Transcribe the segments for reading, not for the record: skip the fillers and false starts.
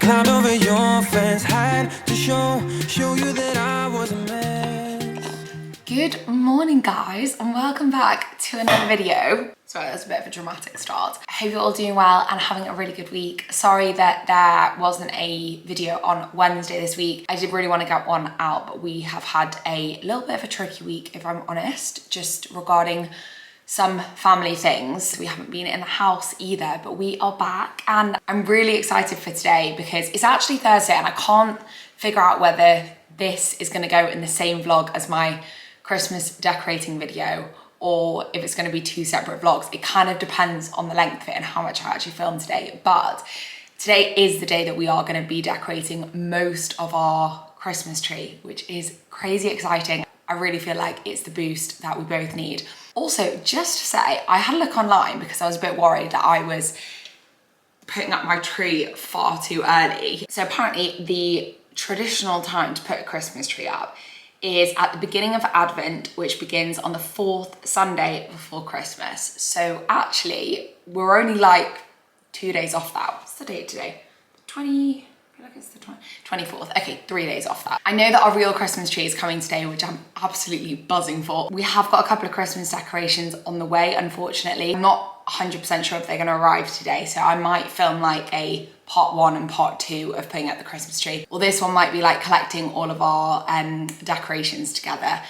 climbed over your fence, had to show you that I was a mess. Good morning, guys, and welcome back to another video. Sorry, that's a bit of a dramatic start. I hope you're all doing well and having a really good week. Sorry that there wasn't a video on Wednesday this week. I did really want to get one out, but we have had a little bit of a tricky week, if I'm honest, just regarding some family things. We haven't been in the house either, but we are back and I'm really excited for today because it's actually Thursday and I can't figure out whether this is going to go in the same vlog as my Christmas decorating video or if it's going to be two separate vlogs. It kind of depends on the length of it and how much I actually film today, but today is the day that we are going to be decorating most of our Christmas tree, which is crazy exciting. I really feel like it's the boost that we both need. Also, just to say, I had a look online because I was a bit worried that I was putting up my tree far too early. So apparently the traditional time to put a Christmas tree up is at the beginning of Advent, which begins on the 4th Sunday before Christmas. So actually, we're only like 2 days off that. What's the date today? 20, I feel like it's the 24th. Okay, 3 days off that. I know that our real Christmas tree is coming today, which I'm absolutely buzzing for. We have got a couple of Christmas decorations on the way, unfortunately. I'm not 100% sure if they're gonna arrive today, so I might film like a part 1 and part 2 of putting up the Christmas tree. Or this one might be like collecting all of our decorations together.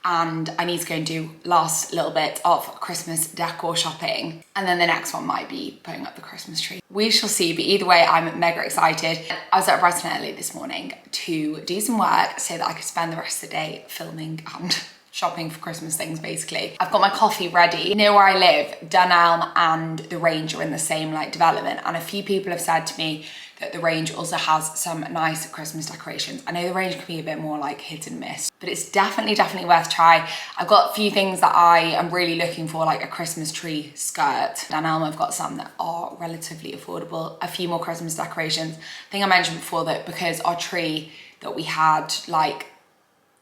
And I need to go and do last little bit of Christmas decor shopping. And then the next one might be putting up the Christmas tree. We shall see, but either way, I'm mega excited. I was at Brighton early this morning to do some work so that I could spend the rest of the day filming and shopping for Christmas things, basically. I've got my coffee ready. Near where I live, Dunelm and the Range are in the same like development. And a few people have said to me that the Range also has some nice Christmas decorations. I know the Range can be a bit more like hit and miss, but it's definitely worth a try. I've got a few things that I am really looking for, like a Christmas tree skirt. Dunelm have got some that are relatively affordable, a few more Christmas decorations. I think I mentioned before that because our tree that we had like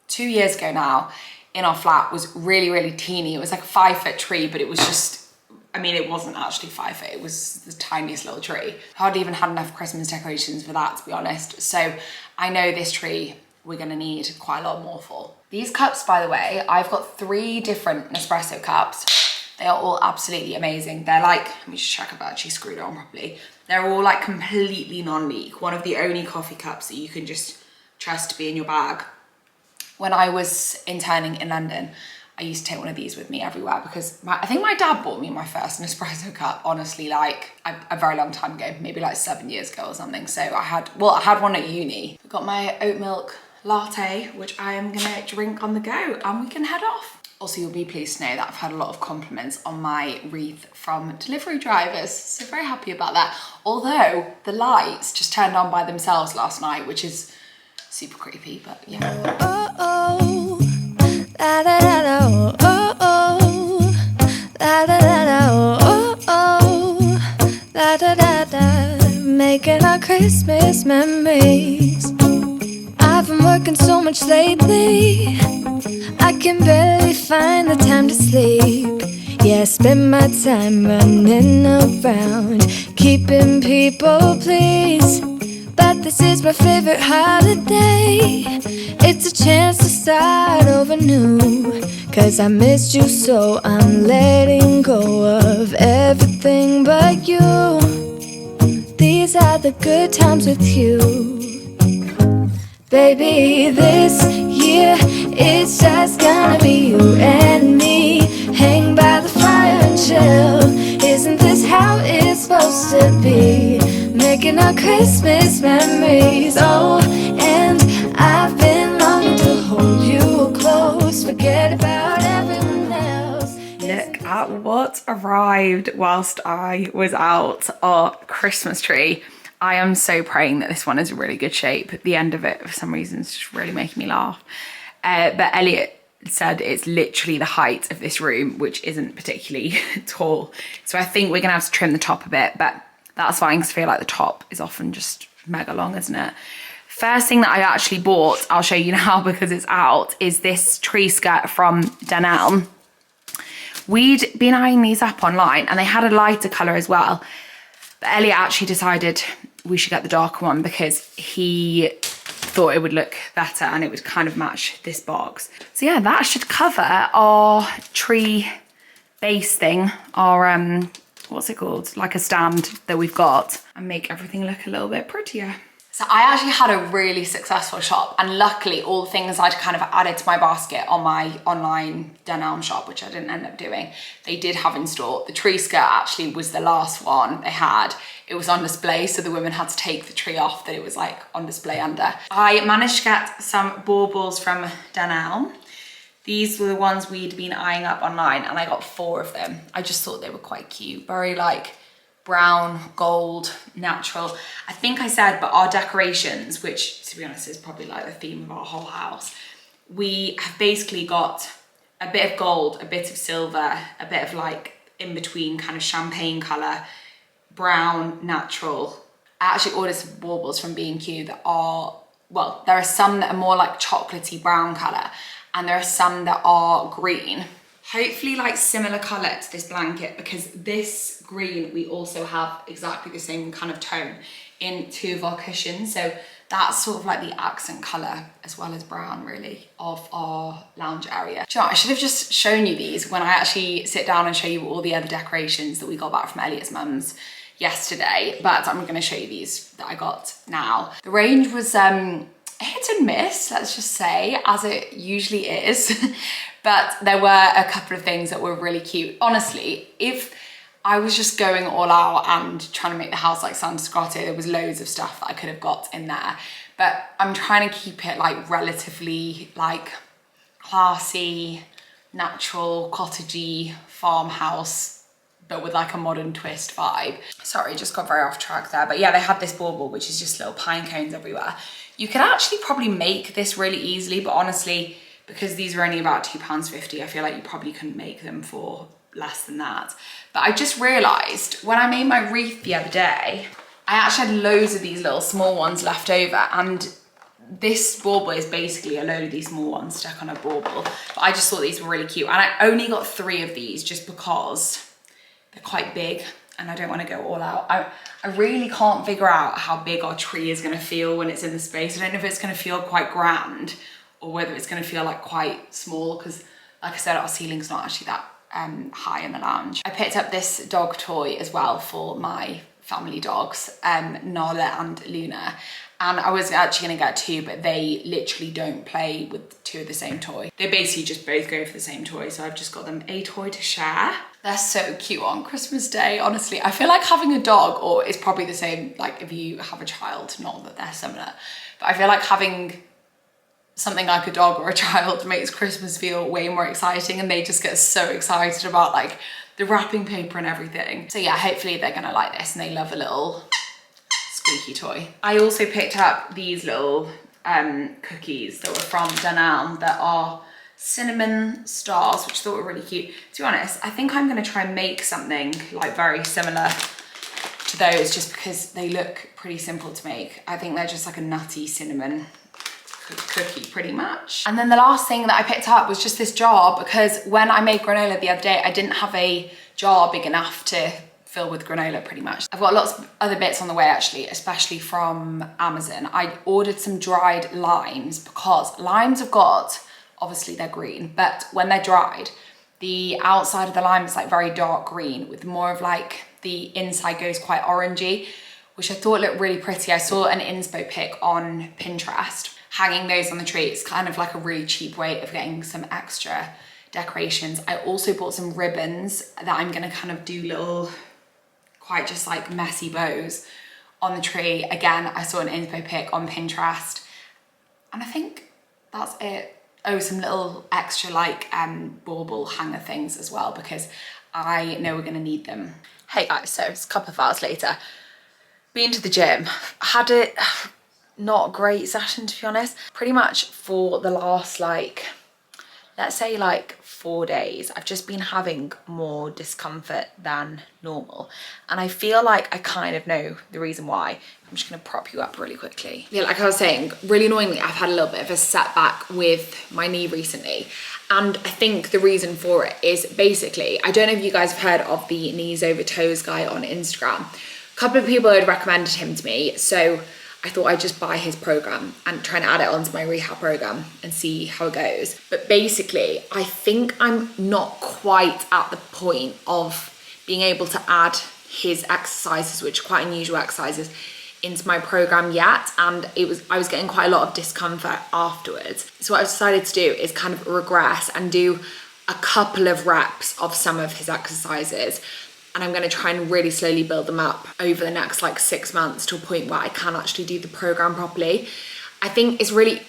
2 years ago now in our flat was really teeny. It was like a 5-foot tree, but it was just, I mean, it wasn't actually 5 foot, it was the tiniest little tree. Hardly even had enough Christmas decorations for that, to be honest. So I know this tree we're gonna need quite a lot more for. These cups, by the way, I've got 3 different Nespresso cups. They are all absolutely amazing. They're like, let me just check if I actually screwed it on properly. They're all like completely non-leak. One of the only coffee cups that you can just trust to be in your bag. When I was interning in London, I used to take one of these with me everywhere because I think my dad bought me my first Nespresso cup, honestly, like a very long time ago, maybe like 7 years ago or something. So I had one at uni. I've got my oat milk latte, which I am gonna drink on the go and we can head off. Also, you'll be pleased to know that I've had a lot of compliments on my wreath from delivery drivers. So very happy about that. Although the lights just turned on by themselves last night, which is super creepy, but yeah. Oh, oh, da da da da, oh, oh, da da da da, oh, oh, da da da da, making our Christmas memories. I've been working so much lately, I can barely find the time to sleep. Yeah, I spend my time running around, keeping people pleased. But this is my favorite holiday. It's a chance to start over new. Cause I missed you, so I'm letting go of everything but you. These are the good times with you. Baby, this year it's just gonna be you and me. Hang by the fire and chill. Isn't this how it's supposed to be? Making our Christmas memories. Oh, and I've been longing to hold you close. Forget about everyone else. Look at what arrived whilst I was out, our Christmas tree. I am so praying that this one is in really good shape. The end of it, for some reason, is just really making me laugh. But Elliot said it's literally the height of this room, which isn't particularly tall. So I think we're gonna have to trim the top a bit, but that's fine because I feel like the top is often just mega long, isn't it? First thing that I actually bought, I'll show you now because it's out, is this tree skirt from Dunelm. We'd been eyeing these up online and they had a lighter colour as well. But Elliot actually decided we should get the darker one because he thought it would look better and it would kind of match this box. So yeah, that should cover our tree base thing, our what's it called, like a stand that we've got, and make everything look a little bit prettier. So I actually had a really successful shop, and luckily all the things I'd kind of added to my basket on my online Dunelm shop, which I didn't end up doing, they did have in store. The tree skirt actually was the last one they had. It was on display, so the women had to take the tree off that it was like on display under. I managed to get some baubles from Dunelm. These were the ones we'd been eyeing up online, and I got 4 of them. I just thought they were quite cute, very like brown, gold, natural. I think I said, but our decorations, which to be honest is probably like the theme of our whole house, we have basically got a bit of gold, a bit of silver, a bit of like in between kind of champagne color, brown, natural. I actually ordered some baubles from B&Q that are, well, there are some that are more like chocolatey brown color, and there are some that are green. Hopefully like similar color to this blanket, because this green, we also have exactly the same kind of tone in 2 of our cushions. So that's sort of like the accent color, as well as brown really, of our lounge area. Do you know what? I should have just shown you these when I actually sit down and show you all the other decorations that we got back from Elliot's mum's yesterday, but I'm gonna show you these that I got now. The range was hit and miss, let's just say, as it usually is. But there were a couple of things that were really cute. Honestly, if I was just going all out and trying to make the house like Santa Grotto, there was loads of stuff that I could have got in there. But I'm trying to keep it like relatively like classy, natural, cottagey, farmhouse, but with like a modern twist vibe. Sorry, just got very off track there. But yeah, they had this bauble, which is just little pine cones everywhere. You could actually probably make this really easily, but honestly, because these are only about £2.50, I feel like you probably couldn't make them for less than that. But I just realized when I made my wreath the other day, I actually had loads of these little small ones left over, and this bauble is basically a load of these small ones stuck on a bauble. But I just thought these were really cute, and I only got 3 of these just because they're quite big and I don't want to go all out. I really can't figure out how big our tree is going to feel when it's in the space. I don't know if it's going to feel quite grand or whether it's going to feel like quite small, because like I said, our ceiling's not actually that high in the lounge. I picked up this dog toy as well for my family dogs, Nala and Luna, and I was actually gonna get 2, but they literally don't play with 2 of the same toy. They basically just both go for the same toy, so I've just got them a toy to share. They're so cute on Christmas Day, honestly. I feel like having a dog, or it's probably the same like if you have a child, not that they're similar, but I feel like having something like a dog or a child makes Christmas feel way more exciting, and they just get so excited about like the wrapping paper and everything. So yeah, hopefully they're gonna like this and they love a little squeaky toy. I also picked up these little cookies that were from Dunelm that are cinnamon stars, which I thought were really cute. To be honest, I think I'm gonna try and make something like very similar to those, just because they look pretty simple to make. I think they're just like a nutty cinnamon cookie pretty much. And then the last thing that I picked up was just this jar, because when I made granola the other day, I didn't have a jar big enough to fill with granola pretty much. I've got lots of other bits on the way actually, especially from Amazon. I ordered some dried limes, because limes have got, obviously they're green, but when they're dried, the outside of the lime is like very dark green with more of like the inside goes quite orangey, which I thought looked really pretty. I saw an inspo pic on Pinterest hanging those on the tree. It's kind of like a really cheap way of getting some extra decorations. I also bought some ribbons that I'm gonna kind of do little, quite just like messy bows on the tree. Again, I saw an inspo pic on Pinterest, and I think that's it. Oh, some little extra like bauble hanger things as well, because I know we're gonna need them. Hey guys, so it's a couple of hours later. Been to the gym, had it not a great session to be honest. Pretty much for the last like, let's say like 4 days, I've just been having more discomfort than normal. And I feel like I kind of know the reason why. I'm just gonna prop you up really quickly. Yeah, like I was saying, really annoyingly, I've had a little bit of a setback with my knee recently. And I think the reason for it is basically, I don't know if you guys have heard of the knees over toes guy on Instagram, couple of people had recommended him to me, so I thought I'd just buy his program and try and add it onto my rehab program and see how it goes. But basically, I think I'm not quite at the point of being able to add his exercises, which are quite unusual exercises, into my program yet, and I was getting quite a lot of discomfort afterwards. So what I've decided to do is kind of regress and do a couple of reps of some of his exercises, and I'm going to try and really slowly build them up over the next like 6 months to a point where I can actually do the program properly. I think it's really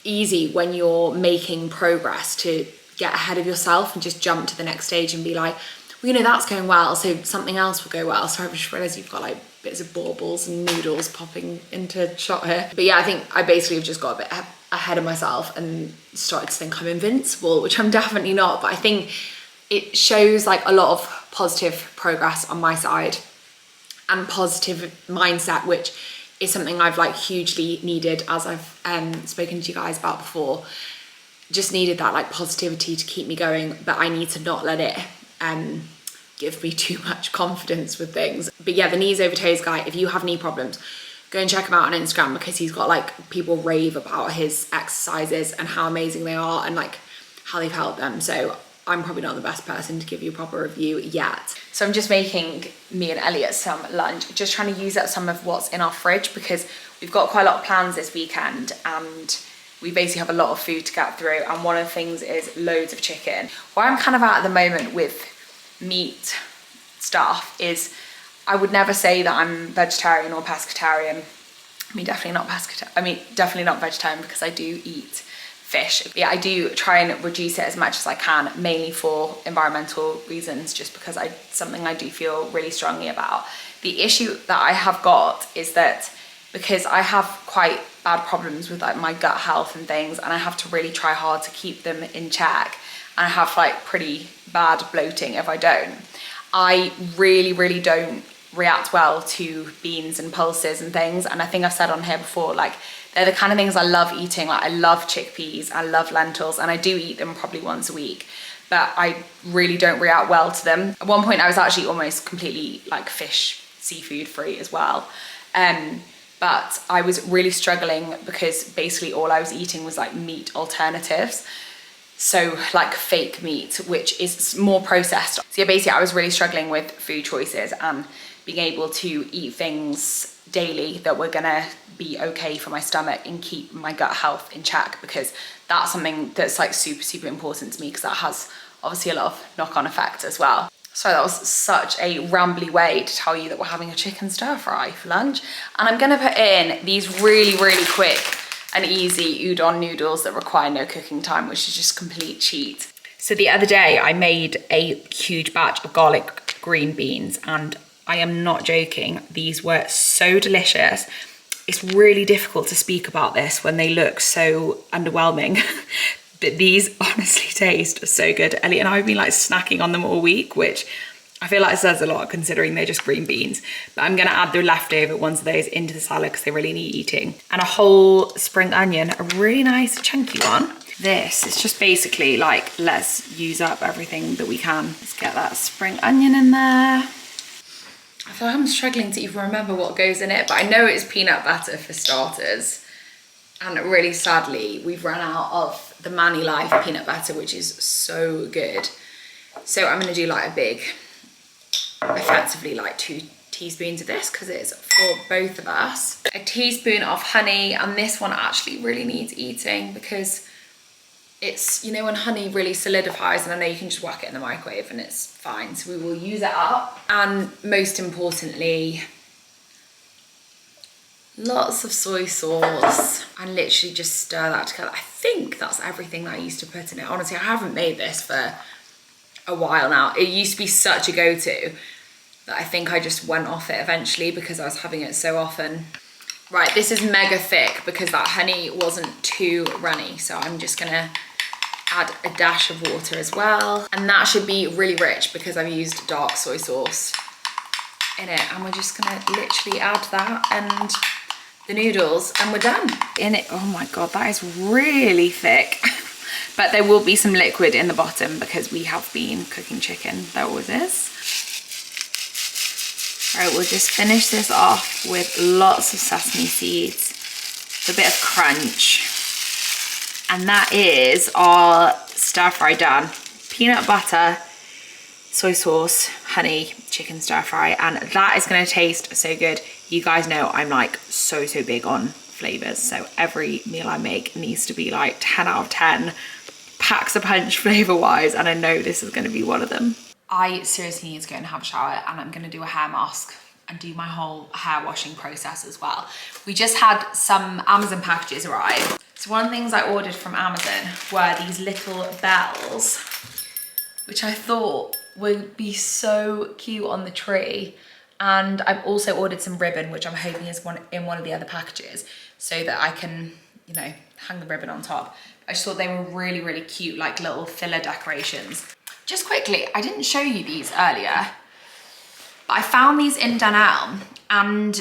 easy when you're making progress to get ahead of yourself and just jump to the next stage and be like, well, you know, that's going well, so something else will go well. So I just realised you've got like bits of baubles and noodles popping into shot here. But yeah, I think I basically have just got a bit ahead of myself and started to think I'm invincible, which I'm definitely not. But I think it shows like a lot of positive progress on my side and positive mindset, which is something I've like hugely needed, as I've spoken to you guys about before. Just needed that like positivity to keep me going, but I need to not let it give me too much confidence with things. But yeah, the knees over toes guy, if you have knee problems, go and check him out on Instagram, because he's got like, people rave about his exercises and how amazing they are and like how they've helped them. So I'm probably not the best person to give you a proper review yet. So I'm just making me and Elliot some lunch, just trying to use up some of what's in our fridge, because we've got quite a lot of plans this weekend and we basically have a lot of food to get through, and one of the things is loads of chicken. Where I'm kind of at the moment with meat stuff is, I would never say that I'm vegetarian or pescatarian. I mean, definitely not vegetarian, because I do eat fish. Yeah, I do try and reduce it as much as I can, mainly for environmental reasons, just because something I do feel really strongly about. The issue that I have got is that because I have quite bad problems with like my gut health and things, and I have to really try hard to keep them in check, and I have like pretty bad bloating if I don't. I really don't react well to beans and pulses and things, and I think I've said on here before, like they're the kind of things I love eating. Like I love chickpeas, I love lentils, and I do eat them probably once a week, but I really don't react well to them. At one point I was actually almost completely like seafood free as well. But I was really struggling because basically all I was eating was like meat alternatives. So like fake meat, which is more processed. So yeah, basically I was really struggling with food choices and being able to eat things daily that were gonna be okay for my stomach and keep my gut health in check, because that's something that's like super important to me, because that has obviously a lot of knock-on effects as well. So that was such a rambly way to tell you that we're having a chicken stir fry for lunch. And I'm gonna put in these really quick and easy udon noodles that require no cooking time, which is just complete cheat. So the other day I made a huge batch of garlic green beans, and I am not joking, these were so delicious. It's really difficult to speak about this when they look so underwhelming. But these honestly taste so good. Elliot and I have been like snacking on them all week, which I feel like says a lot considering they're just green beans. But I'm gonna add the leftover ones of those into the salad because they really need eating. And a whole spring onion, a really nice chunky one. This is just basically like, let's use up everything that we can. Let's get that spring onion in there. I feel like I'm struggling to even remember what goes in it, but I know it's peanut butter for starters. And really sadly, we've run out of the Manny Life peanut butter, which is so good. So I'm gonna do like a big, effectively like 2 teaspoons of this, because it's for both of us. A teaspoon of honey, and this one actually really needs eating because it's, you know, when honey really solidifies, and I know you can just whack it in the microwave and it's fine. So we will use it up. And most importantly, lots of soy sauce, and literally just stir that together. I think that's everything that I used to put in it. Honestly, I haven't made this for a while now. It used to be such a go-to that I think I just went off it eventually because I was having it so often. Right, this is mega thick because that honey wasn't too runny. So I'm just gonna add a dash of water as well. And that should be really rich because I've used dark soy sauce in it. And we're just gonna literally add that and the noodles, and we're done. In it, oh my God, that is really thick. But there will be some liquid in the bottom because we have been cooking chicken. There always is. Right, we'll just finish this off with lots of sesame seeds, a bit of crunch. And that is our stir fry done. Peanut butter, soy sauce, honey, chicken stir fry, and that is gonna taste so good. You guys know I'm like so big on flavors, so every meal I make needs to be like 10 out of 10, packs a punch flavor wise, and I know this is gonna be one of them. I seriously need to go and have a shower, and I'm gonna do a hair mask and do my whole hair washing process as well. We just had some Amazon packages arrive. So one of the things I ordered from Amazon were these little bells, which I thought would be so cute on the tree. And I've also ordered some ribbon, which I'm hoping is in one of the other packages, so that I can, you know, hang the ribbon on top. I just thought they were really cute, like little filler decorations. Just quickly, I didn't show you these earlier, but I found these in Dunelm, and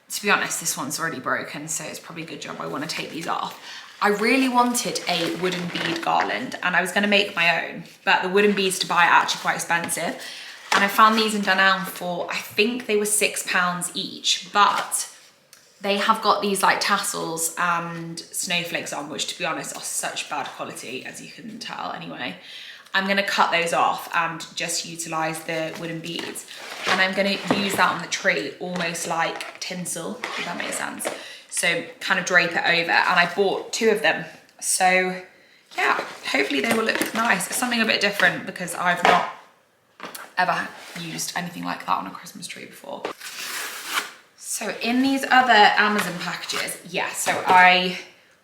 to be honest, this one's already broken, so it's probably a good job I want to take these off. I really wanted a wooden bead garland, and I was going to make my own, but the wooden beads to buy are actually quite expensive. And I found these in Dunelm for, I think they were £6 each, but they have got these like tassels and snowflakes on, which to be honest are such bad quality, as you can tell anyway. I'm gonna cut those off and just utilize the wooden beads. And I'm gonna use that on the tree, almost like tinsel, if that makes sense. So kind of drape it over, and I bought 2 of them. So yeah, hopefully they will look nice. It's something a bit different because I've not ever used anything like that on a Christmas tree before. So in these other Amazon packages, yeah, so I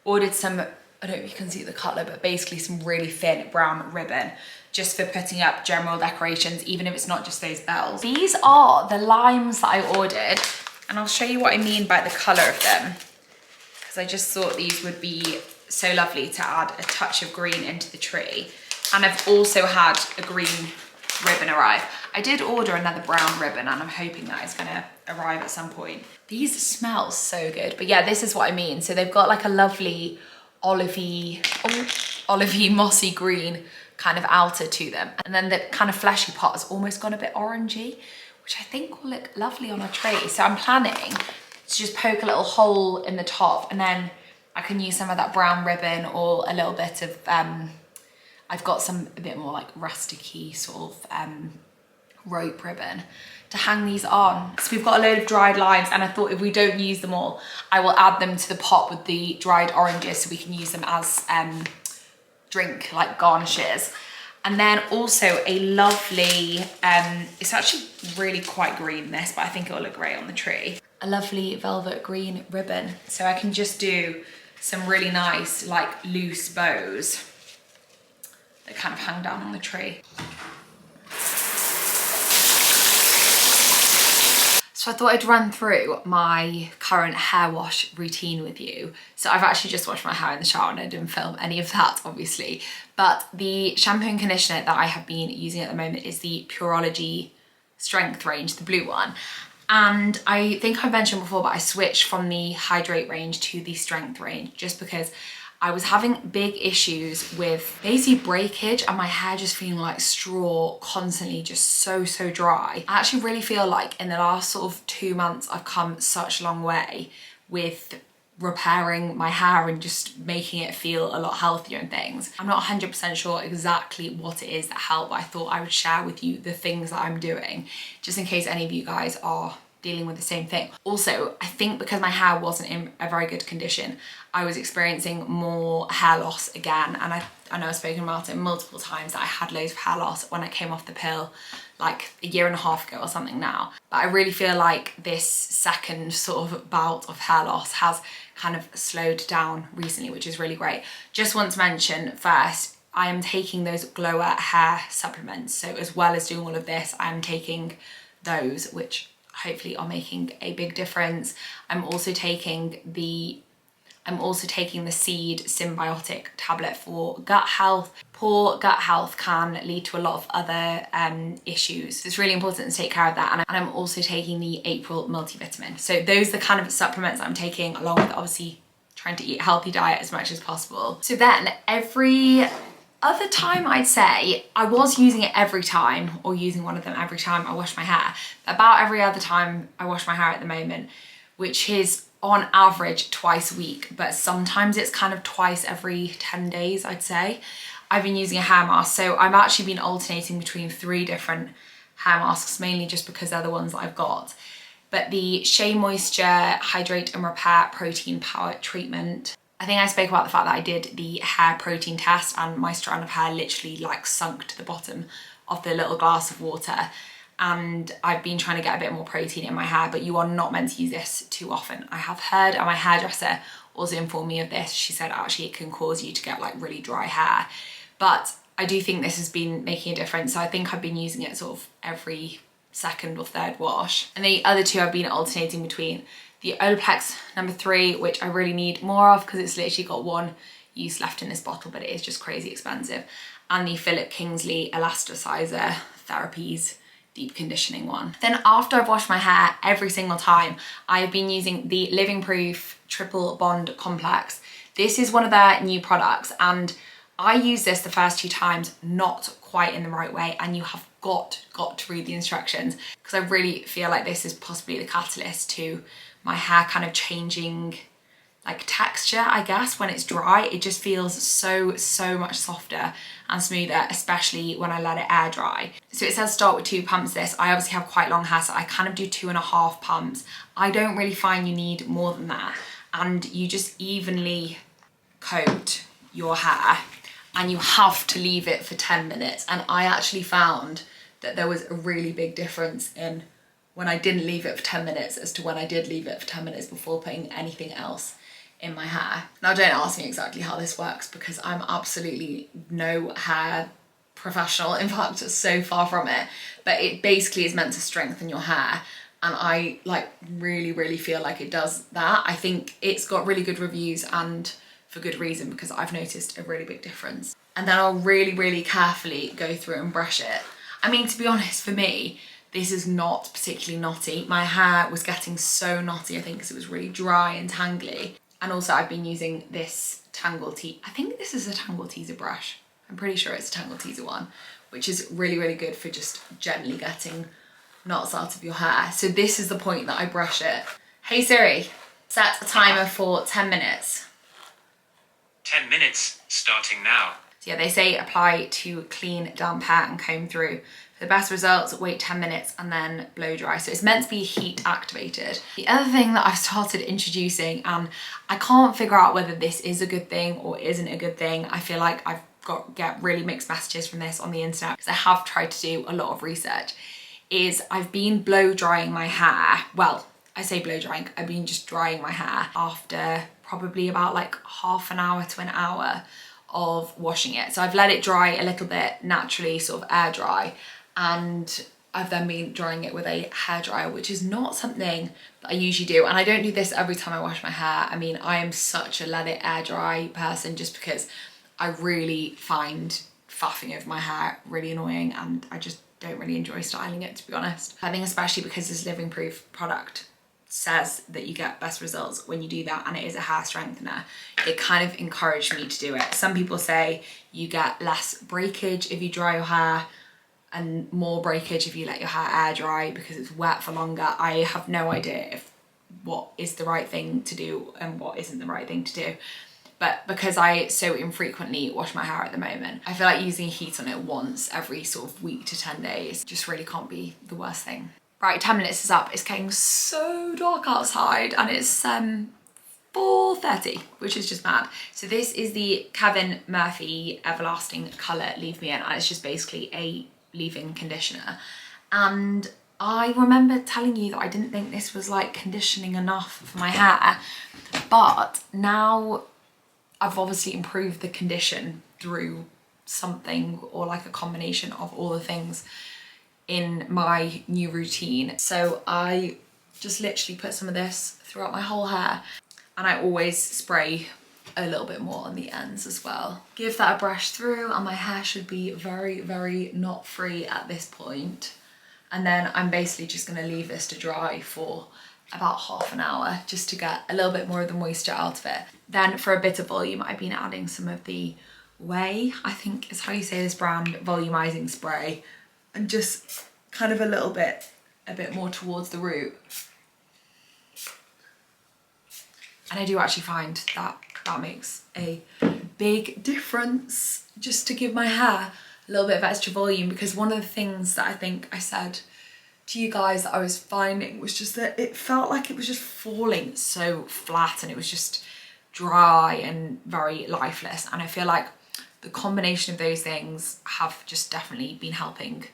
ordered some, I don't know if you can see the colour, but basically some really thin brown ribbon just for putting up general decorations, even if it's not just those bells. These are the limes that I ordered, and I'll show you what I mean by the colour of them, because I just thought these would be so lovely to add a touch of green into the tree. And I've also had a green ribbon arrive. I did order another brown ribbon, and I'm hoping that is gonna arrive at some point. These smell so good, but yeah, this is what I mean. So they've got like a lovely olivey, mossy green kind of outer to them. And then the kind of fleshy part has almost gone a bit orangey, which I think will look lovely on a tree. So I'm planning to just poke a little hole in the top, and then I can use some of that brown ribbon or a little bit of, I've got a bit more like rusticy sort of rope ribbon to hang these on. So we've got a load of dried limes, and I thought if we don't use them all, I will add them to the pot with the dried oranges so we can use them as drink like garnishes. And then also a lovely, it's actually really quite green this, but I think it'll look great on the tree. A lovely velvet green ribbon. So I can just do some really nice like loose bows that kind of hang down on the tree. So I thought I'd run through my current hair wash routine with you. So I've actually just washed my hair in the shower, and I didn't film any of that obviously. But the shampoo and conditioner that I have been using at the moment is the Pureology Strength range, the blue one. And I think I mentioned before, but I switched from the Hydrate range to the Strength range just because I was having big issues with basically breakage and my hair just feeling like straw, constantly just so dry. I actually really feel like in the last sort of 2 months I've come such a long way with repairing my hair and just making it feel a lot healthier and things. I'm not 100% sure exactly what it is that helped, but I thought I would share with you the things that I'm doing just in case any of you guys are dealing with the same thing. Also, I think because my hair wasn't in a very good condition, I was experiencing more hair loss again, and I know I've spoken about it multiple times that I had loads of hair loss when I came off the pill like a year and a half ago or something now. But I really feel like this second sort of bout of hair loss has kind of slowed down recently, which is really great. Just want to mention first, I am taking those glower hair supplements. So as well as doing all of this, I'm taking those, which hopefully are making a big difference. I'm also taking the Seed Symbiotic tablet for gut health. Poor gut health can lead to a lot of other issues. It's really important to take care of that. And I'm also taking the April multivitamin. So those are the kind of supplements I'm taking, along with obviously trying to eat a healthy diet as much as possible. So then every Other time, I'd say I was using it every time, or using one of them every time I wash my hair. About every other time I wash my hair at the moment, which is on average twice a week, but sometimes it's kind of twice every 10 days, I'd say. I've been using a hair mask, so I've actually been alternating between 3 different hair masks, mainly just because they're the ones that I've got. But the Shea Moisture Hydrate and Repair Protein Power Treatment, I think I spoke about the fact that I did the hair protein test and my strand of hair literally like sunk to the bottom of the little glass of water, and I've been trying to get a bit more protein in my hair, but you are not meant to use this too often. I have heard, and my hairdresser also informed me of this, she said actually it can cause you to get like really dry hair, but I do think this has been making a difference. So I think I've been using it sort of every 2nd or 3rd wash. And the other 2 I've been alternating between the Olaplex number 3, which I really need more of because it's literally got 1 use left in this bottle, but it is just crazy expensive, and the Philip Kingsley Elasticizer Therapies Deep Conditioning one. Then after I've washed my hair every single time, I've been using the Living Proof Triple Bond Complex. This is one of their new products, and I used this the first 2 times not quite in the right way, and you have got to read the instructions, because I really feel like this is possibly the catalyst to my hair kind of changing like texture, I guess. When it's dry, it just feels so much softer and smoother, especially when I let it air dry. So it says start with 2 pumps this. I obviously have quite long hair, so I kind of do 2.5 pumps. I don't really find you need more than that, and you just evenly coat your hair, and you have to leave it for 10 minutes. And I actually found that there was a really big difference in when I didn't leave it for 10 minutes as to when I did leave it for 10 minutes before putting anything else in my hair. Now don't ask me exactly how this works, because I'm absolutely no hair professional, in fact so far from it, but it basically is meant to strengthen your hair, and I like really feel like it does that. I think it's got really good reviews, and for good reason, because I've noticed a really big difference. And then I'll really carefully go through and brush it. I mean, to be honest, for me, this is not particularly knotty. My hair was getting so knotty, I think, because it was really dry and tangly. And also I've been using this Tangle Teezer, I think this is a Tangle Teezer brush. I'm pretty sure it's a Tangle Teezer one, which is really good for just gently getting knots out of your hair. So this is the point that I brush it. Hey Siri, set a timer for 10 minutes. 10 minutes, starting now. So yeah, they say apply to clean, damp hair and comb through. For the best results, wait 10 minutes and then blow dry. So it's meant to be heat activated. The other thing that I've started introducing, and I can't figure out whether this is a good thing or isn't a good thing. I feel like I've get really mixed messages from this on the internet, because I have tried to do a lot of research, is I've been blow drying my hair. Well, I say blow drying, I've been just drying my hair after probably about like half an hour to an hour of washing it. So I've let it dry a little bit naturally, sort of air dry, and I've then been drying it with a hairdryer, which is not something that I usually do. And I don't do this every time I wash my hair. I mean, I am such a let it air dry person, just because I really find faffing over my hair really annoying, and I just don't really enjoy styling it, to be honest. I think especially because this Living Proof product says that you get best results when you do that, and it is a hair strengthener, it kind of encouraged me to do it. Some people say you get less breakage if you dry your hair, and more breakage if you let your hair air dry because it's wet for longer. I have no idea if what is the right thing to do and what isn't the right thing to do. But because I so infrequently wash my hair at the moment, I feel like using heat on it once every sort of week to 10 days just really can't be the worst thing. Right, 10 minutes is up. It's getting so dark outside, and it's 4:30, which is just mad. So this is the Kevin Murphy Everlasting Colour Leave Me In, and it's just basically a leave-in conditioner. And I remember telling you that I didn't think this was like conditioning enough for my hair, but now I've obviously improved the condition through something, or like a combination of all the things in my new routine. So I just literally put some of this throughout my whole hair, and I always spray a little bit more on the ends as well. Give that a brush through, and my hair should be very knot free at this point. And then I'm basically just gonna leave this to dry for about half an hour, just to get a little bit more of the moisture out of it. Then for a bit of volume, I've been adding some of the Way, I think is how you say this brand, volumizing spray, and just kind of a bit more towards the root. And I do actually find that that makes a big difference, just to give my hair a little bit of extra volume, because one of the things that I think I said to you guys that I was finding was just that it felt like it was just falling so flat, and it was just dry and very lifeless. And I feel like the combination of those things have just definitely been helping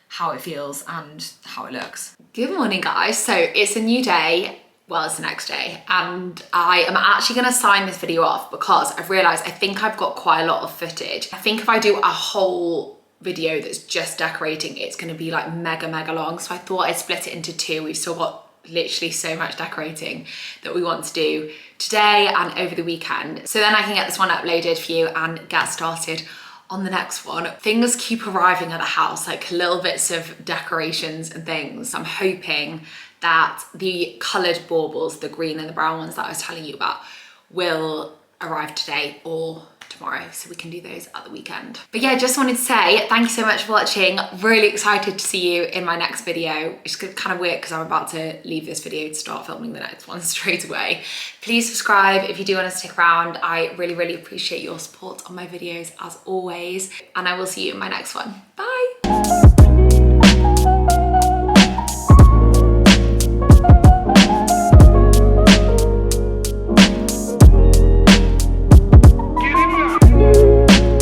how it feels and how it looks. Good morning, guys. So it's a new day. Well, it's the next day, and I am actually gonna sign this video off because I've realized I think I've got quite a lot of footage. I think if I do a whole video that's just decorating, it's gonna be like mega long. So I thought I'd split it into two. We've still got literally so much decorating that we want to do today and over the weekend. So then I can get this one uploaded for you and get started on the next one. Things keep arriving at the house, like little bits of decorations and things. I'm hoping that the coloured baubles, the green and the brown ones that I was telling you about, will arrive today or tomorrow, so we can do those at the weekend. But yeah, just wanted to say thank you so much for watching. Really excited to see you in my next video. It's kind of weird because I'm about to leave this video to start filming the next one straight away. Please subscribe if you do want to stick around. I really appreciate your support on my videos as always, and I will see you in my next one. Bye.